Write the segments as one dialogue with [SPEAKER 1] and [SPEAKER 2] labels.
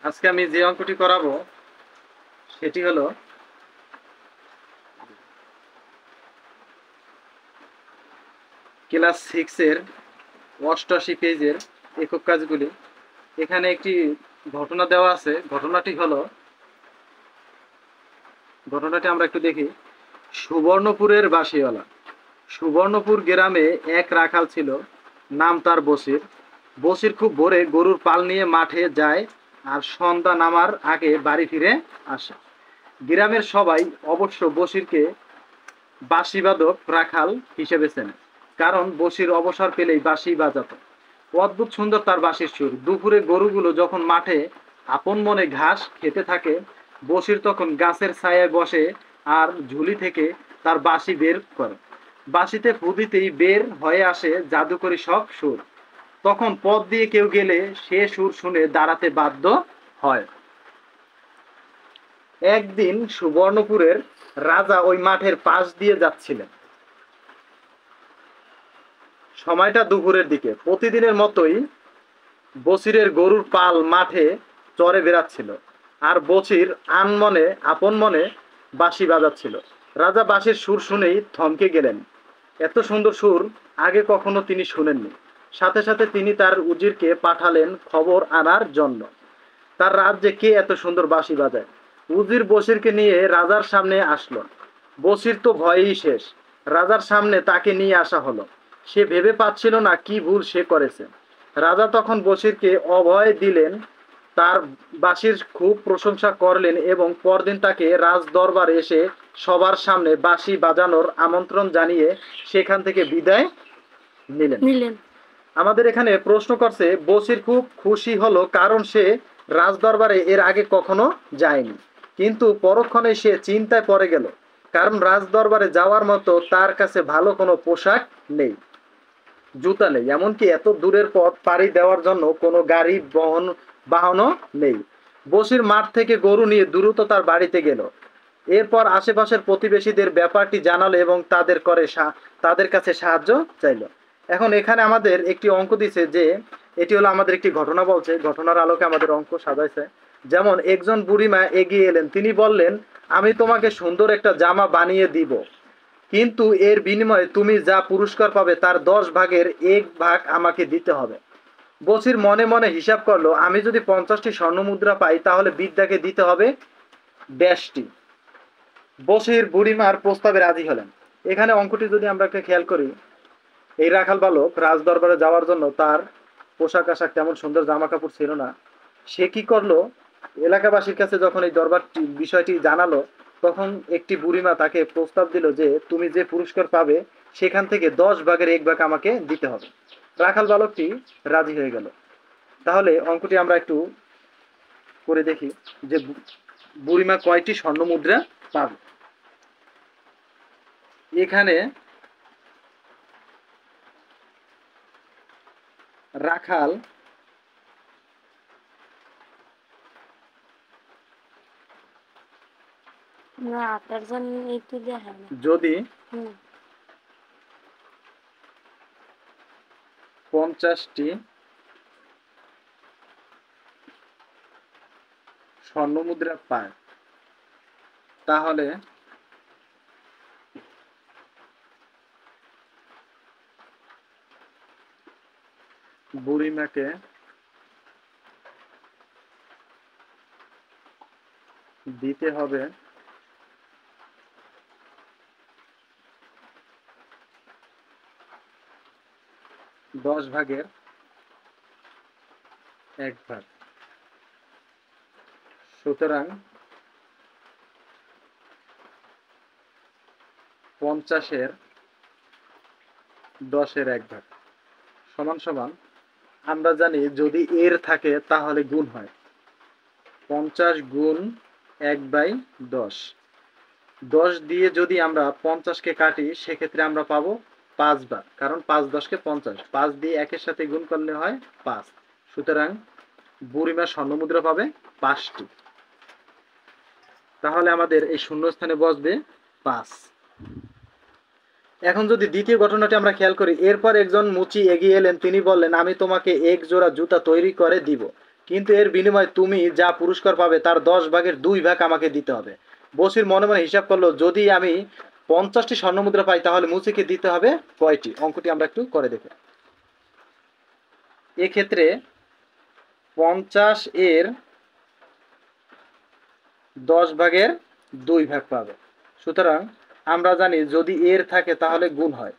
[SPEAKER 1] আজকে আমি যে অঙ্কটি করাবো সেটি হলো ক্লাস 6 এর 88 পেজের একক কাজগুলি। এখানে একটি ঘটনা দেওয়া আছে। ঘটনাটি আমরা একটু দেখি। সুবর্ণপুরের বাসিওয়ালা। সুবর্ণপুর গ্রামে এক রাখাল ছিল, নাম তার বসির। বসির খুব ভোরে গরুর পাল নিয়ে মাঠে যায় আর সন্ধ্যা নামার আগে বাড়ি ফিরে আসে। গ্রামের সবাই অবশ্য বসিরকে বাঁশিবাদক রাখাল হিসেবে চেনে, কারণ বসির অবসর পেলেই বাঁশি বাজাত। অদ্ভুত সুন্দর তার বাঁশির সুর। দুপুরে গরুগুলো যখন মাঠে আপন মনে ঘাস খেতে থাকে, বসির তখন গাছের ছায়ায় বসে আর ঝুলি থেকে তার বাঁশি বের করে। বাঁশিতে ফু দিতেই বের হয়ে আসে জাদুকরী সব সুর। তখন পথ দিয়ে কেউ গেলে সে সুর শুনে দাঁড়াতে বাধ্য হয়। একদিন সুবর্ণপুরের রাজা ওই মাঠের পাশ দিয়ে যাচ্ছিলেন। সময়টা দুপুরের দিকে। প্রতিদিনের মতোই বসিরের গরুর পাল মাঠে চরে বেড়াচ্ছিল, আর বসির আপন মনে বাঁশি বাজাচ্ছিল। রাজা বাঁশির সুর শুনেই থমকে গেলেন। এত সুন্দর সুর আগে কখনো তিনি শুনেননি। সাথে সাথে তিনি তার উজিরকে পাঠালেন খবর আনার জন্য তার রাজ্যে কে এত সুন্দর বাঁশি বাজায়। উজির বসিরকে নিয়ে রাজার সামনে আসলো। বসির তো ভয়েই শেষ। রাজার সামনে তাকে নিয়ে আসা হলো। সে ভেবে পাচ্ছিল না কি ভুল সে করেছে। রাজা তখন বসিরকে অভয় দিলেন, তার বাঁশির খুব প্রশংসা করলেন এবং পরদিন তাকে রাজ দরবারে এসে সবার সামনে বাঁশি বাজানোর আমন্ত্রণ জানিয়ে সেখান থেকে বিদায় নিলেন। আমাদের এখানে প্রশ্ন করছে, বসির খুব খুশি হলো কারণ সে রাজদরবারে এর আগে কখনো যায়নি, কিন্তু পরক্ষণে সে চিন্তায় পড়ে গেল, কারণ রাজদরবারে যাওয়ার মতো তার কাছে ভালো কোনো পোশাক নেই, জুতা নেই, এমনকি এত দূরের পথ পাড়ি দেওয়ার জন্য কোনো গাড়ি বাহনও নেই। বসির মাঠ থেকে গরু নিয়ে দ্রুত তার বাড়িতে গেল। এরপর আশেপাশের প্রতিবেশীদের ব্যাপারটি জানালো এবং তাদের কাছে সাহায্য চাইলো। এখন এখানে আমাদের একটি অঙ্ক দিছে, যে এটি হলো আমাদের একটি ঘটনা বলছে, ঘটনার আলোকে আমাদের অঙ্ক সাজাইছে। যেমন একজন বুড়িমা এগিয়ে এলেন, তিনি বললেন, আমি তোমাকে সুন্দর একটা জামা বানিয়ে দিব, কিন্তু এর বিনিময়ে তুমি যা পুরস্কার পাবে তার 10 ভাগের 1 ভাগ আমাকে দিতে হবে। বসির মনে মনে হিসাব করলো, আমি যদি 50টি স্বর্ণ মুদ্রা পাই তাহলে বিদ্যাকে দিতে হবে 20টি। বসির বুড়িমার প্রস্তাবে রাজি হলেন। এখানে অঙ্কটি যদি আমরা একটা খেয়াল করি, এই রাখাল বালক রাজ দরবারে যাওয়ার জন্য তার পোশাক আশাক তেমন সুন্দর জামা কাপড় ছিল না। সে কি করলো, এলাকাবাসীর কাছে যখন এই বিষয়টি জানালো, তখন একটি বুড়িমা তাকে প্রস্তাব দিল যে তুমি যে পুরস্কার পাবে সেখান থেকে 10 ভাগের 1 ভাগ আমাকে দিতে হবে। রাখাল বালকটি রাজি হয়ে গেল। তাহলে অঙ্কটি আমরা একটু করে দেখি যে বুড়িমা কয়টি স্বর্ণ মুদ্রা পাবে। এখানে রাখাল যদি 50টি স্বর্ণ মুদ্রা পায়, তাহলে বুড়িমাকে দিতে হবে 10 ভাগের 1 ভাগ। সুতরাং 50-এর 10-এর 1 ভাগ সমান সমান, আমরা জানি যদি এর থাকে তাহলে গুণ হয়। 50 গুণ 1/10। 10 দিয়ে যদি আমরা 50-কে কাটি সেক্ষেত্রে আমরা পাবো 5 বার, কারণ 5 10-কে 50, 5 দিয়ে 1-এর সাথে গুণ করলে হয় 5। সুতরাং বুড়িমা স্বর্ণ মুদ্রা পাবে 5টি। তাহলে আমাদের এই শূন্যস্থানে বসবে 5। এখন যদি দ্বিতীয় ঘটনাটি আমরা খেয়াল করি, এরপর একজন মুচি এগিয়ে এলেন, তিনি বললেন, আমি তোমাকে 1 জোড়া জুতা তৈরি করে দিব, কিন্তু এর বিনিময়ে তুমি যা পুরস্কার পাবে তার 10 ভাগের 2 ভাগ আমাকে দিতে হবে। বসির মনে মনে হিসাব করলো, যদি আমি 50টি স্বর্ণমুদ্রা পাই তাহলে মুচিকে দিতে হবে কয়টি? অঙ্কটি আমরা একটু করে দেখি। এক্ষেত্রে 50 এর 10 ভাগের 2 ভাগ পাবে। সুতরাং আমরা জানি যদি এর থাকে তাহলে গুণ হয়।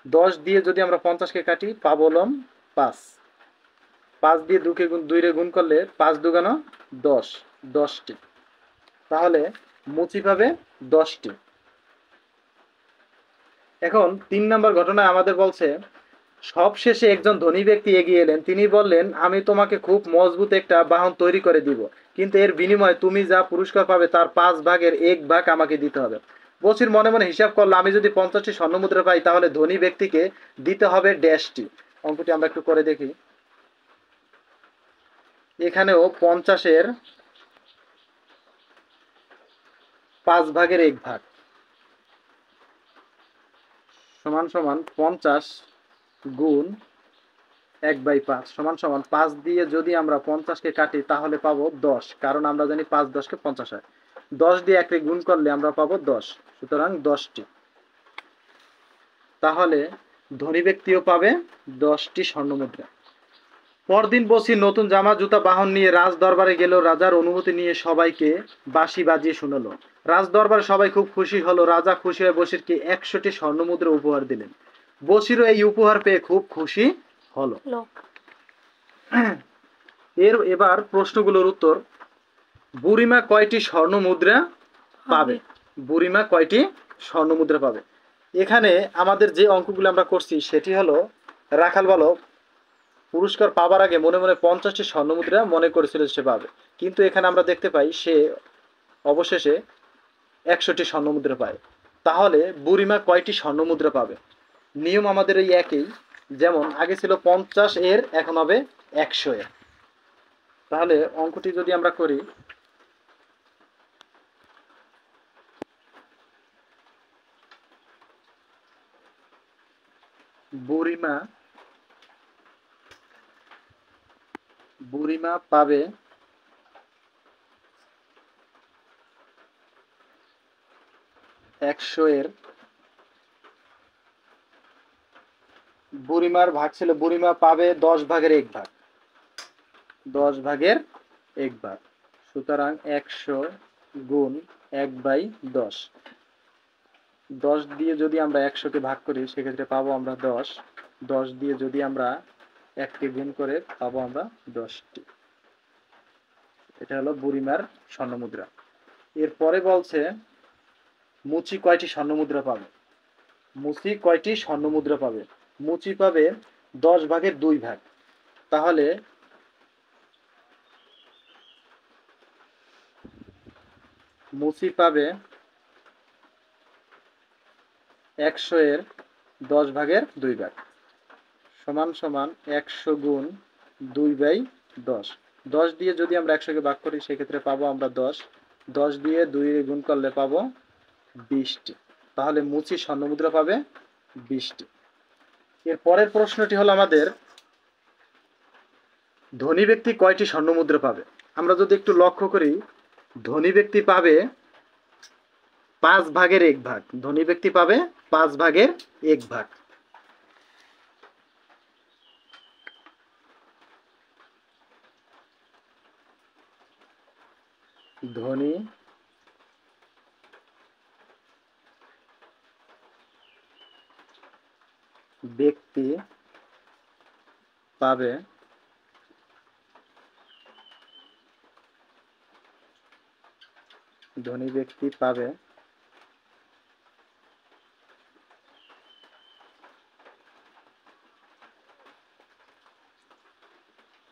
[SPEAKER 1] 10 দিয়ে যদি আমরা 50কে কাটি পাবো হলাম 5। 5 দিয়ে 2 রে গুণ করলে 5 দুগুণ 10, 10টি। তাহলে মুচি পাবে 10টি। এখন 3 নম্বর ঘটনায় আমাদের বলছে, সবশেষে একজন ধনী ব্যক্তি এগিয়ে এলেন। তিনি বললেন, আমি তোমাকে খুব মজবুত একটা বাহন তৈরি করে দিব, কিন্তু এর বিনিময়ে তুমি যা পুরস্কার পাবে তার 5 ভাগের 1 ভাগ আমাকে দিতে হবে। বসির মনে মনে হিসাব করলো, আমি যদি 50টি স্বর্ণমুদ্রা পাই তাহলে ধনী ব্যক্তিকে দিতে হবে ড্যাশটি। অঙ্কটি আমরা একটু করে দেখি। এখানেও 50-এর 5 ভাগের 1 ভাগ সমান সমান 50 গুণ 1/5 সমান সমান 5 দিয়ে যদি আমরা 50কে কাটি তাহলে পাবো 10, কারণ আমরা জানি 5 10-কে 50 হয়। 10 দিয়ে 1 রে গুণ করলে আমরা পাবো 10, সুতরাং 10টি। তাহলে ধনী ব্যক্তিও পাবে 10টি স্বর্ণমুদ্রা। পরদিন বসি নতুন জামা জুতা বাহন নিয়ে রাজ দরবারে গেল। রাজার অনুমতি নিয়ে সবাইকে বাঁশি বাজিয়ে শোনালো। রাজ দরবারে সবাই খুব খুশি হলো। রাজা খুশি হয়ে বসিরকে 100টি স্বর্ণমুদ্রা উপহার দিলেন। বসিরও এই উপহার পেয়ে খুব খুশি হলো। এবার প্রশ্নগুলোর উত্তর। বুড়িমা কয়টি স্বর্ণমুদ্রা পাবে? বুড়িমা কয়টি স্বর্ণমুদ্রা পাবে? এখানে আমাদের যে অঙ্কগুলো আমরা করছি সেটি হলো, রাখাল বালক পুরস্কার পাবার আগে মনে মনে 50টি স্বর্ণমুদ্রা মনে করেছিল সে পাবে, কিন্তু এখানে আমরা দেখতে পাই সে অবশেষে 100টি স্বর্ণমুদ্রা পায়। তাহলে বুড়িমা কয়টি স্বর্ণমুদ্রা পাবে? নিয়ম আমাদের এই একই, যেমন আগে ছিল 50 এর, এখন হবে 100 এর। তাহলে অঙ্কটি যদি আমরা করি, বুড়িমা পাবে 100 এর, বুড়িমার ভাগ ছিল, বুড়িমা পাবে 10 ভাগের 1 ভাগ, 10 ভাগের 1 ভাগ। সুতরাং 100 গুণ 1/10। 10 দিয়ে যদি আমরা 100কে ভাগ করি সেক্ষেত্রে পাবো আমরা 10। 10 দিয়ে যদি আমরা 1কে গুণ করে পাবো আমরা 10টি। এটা হলো বুড়িমার স্বর্ণমুদ্রা। এরপরে বলছে, মুচি কয়টি স্বর্ণমুদ্রা পাবে? মুচি কয়টি স্বর্ণমুদ্রা পাবে? মুচি পাবে 10 ভাগের 2 ভাগ। তাহলে মুচি পাবে 100 এর 10 ভাগের 2 ভাগ সমান সমান 100 গুণ 2/10। 10 দিয়ে যদি আমরা 100কে ভাগ করি সেক্ষেত্রে পাবো আমরা 10। 10 দিয়ে 2 গুণ করলে পাবো 20টি। তাহলে মুচি স্বর্ণমুদ্রা পাবে 20টি। এর পরের প্রশ্নটি হলো আমাদের, ধনী ব্যক্তি কয়টি স্বর্ণমুদ্রা পাবে? আমরা যদি একটু লক্ষ্য করি, ধনী ব্যক্তি পাবে 5 ভাগের 1 ভাগ। ধনী ব্যক্তি পাবে 5 ভাগের 1 ভাগ। ধনী ব্যক্তি পাবে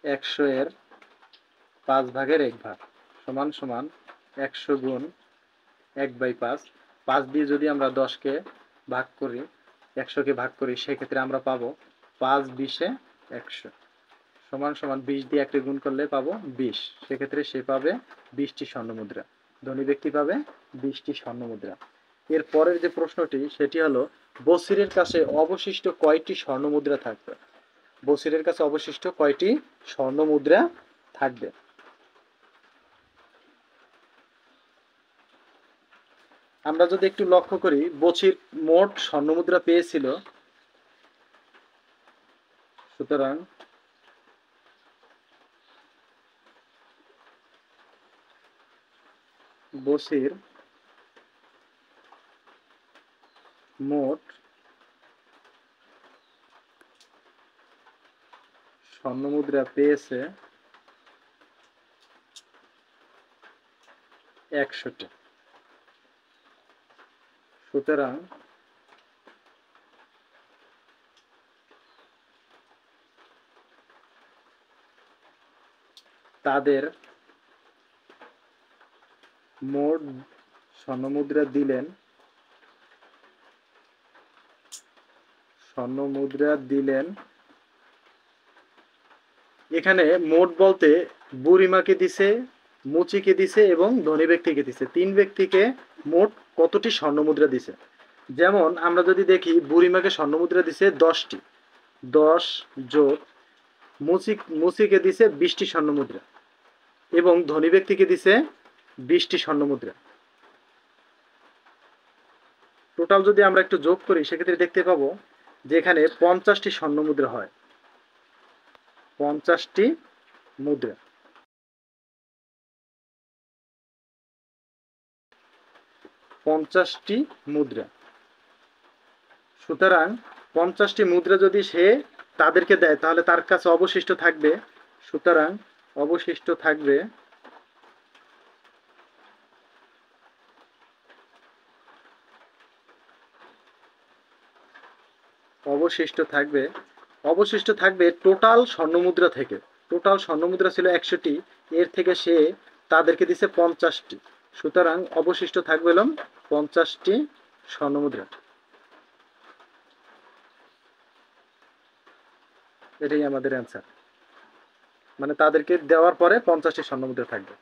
[SPEAKER 1] 100 এর 5 ভাগের 1 ভাগ সমান সমান 100 গুণ 1/5। 5 দিয়ে যদি আমরা 10কে ভাগ করি, 100কে ভাগ করি সেক্ষেত্রে আমরা পাবো 5 20-এ 100 সমান সমান 20 দিয়ে 1কে গুণ করলে পাবো 20। সেক্ষেত্রে সে পাবে 20টি স্বর্ণমুদ্রা। ধনী ব্যক্তি পাবে 20টি স্বর্ণমুদ্রা। এর পরের যে প্রশ্নটি সেটি হলো, বসিরের কাছে অবশিষ্ট কয়টি স্বর্ণমুদ্রা থাকবে? বসিরের কাছে অবশিষ্ট কয়টি স্বর্ণ মুদ্রা থাকবে? আমরা যদি একটু লক্ষ্য করি, বছির মোট স্বর্ণ মুদ্রা পেয়েছিল, সুতরাং বছির মোট স্বর্ণ মুদ্রা পেয়েছে 100টি। সুতরাং তাদের মোট স্বর্ণ মুদ্রা দিলেন এখানে মোট বলতে বুড়িমাকে দিছে, মুচিকে দিছে এবং ধনী ব্যক্তিকে দিছে। 3 ব্যক্তিকে মোট কতটি স্বর্ণ মুদ্রা দিছে? যেমন আমরা যদি দেখি, বুড়িমাকে স্বর্ণ মুদ্রা দিছে 10টি, 10 যোগ মুচিকে দিছে 20টি স্বর্ণ মুদ্রা এবং ধনী ব্যক্তিকে দিছে 20টি স্বর্ণ মুদ্রা। টোটাল যদি আমরা একটু যোগ করি, সেক্ষেত্রে দেখতে পাবো যে এখানে 50টি স্বর্ণ মুদ্রা হয়। 50টি মুদ্রা। সুতরাং 50টি মুদ্রা যদি সে তাদেরকে দেয়, তাহলে তার কাছে অবশিষ্ট থাকবে, সুতরাং অবশিষ্ট থাকবে টোটাল স্বর্ণ মুদ্রা থেকে। টোটাল স্বর্ণ মুদ্রা ছিল 100টি, এর থেকে সে তাদেরকে দিছে 50টি, সুতরাং অবশিষ্ট থাকবে 50টি স্বর্ণ মুদ্রা। এটাই আমাদের অ্যান্সার, মানে তাদেরকে দেওয়ার পরে 50টি স্বর্ণ মুদ্রা থাকবে।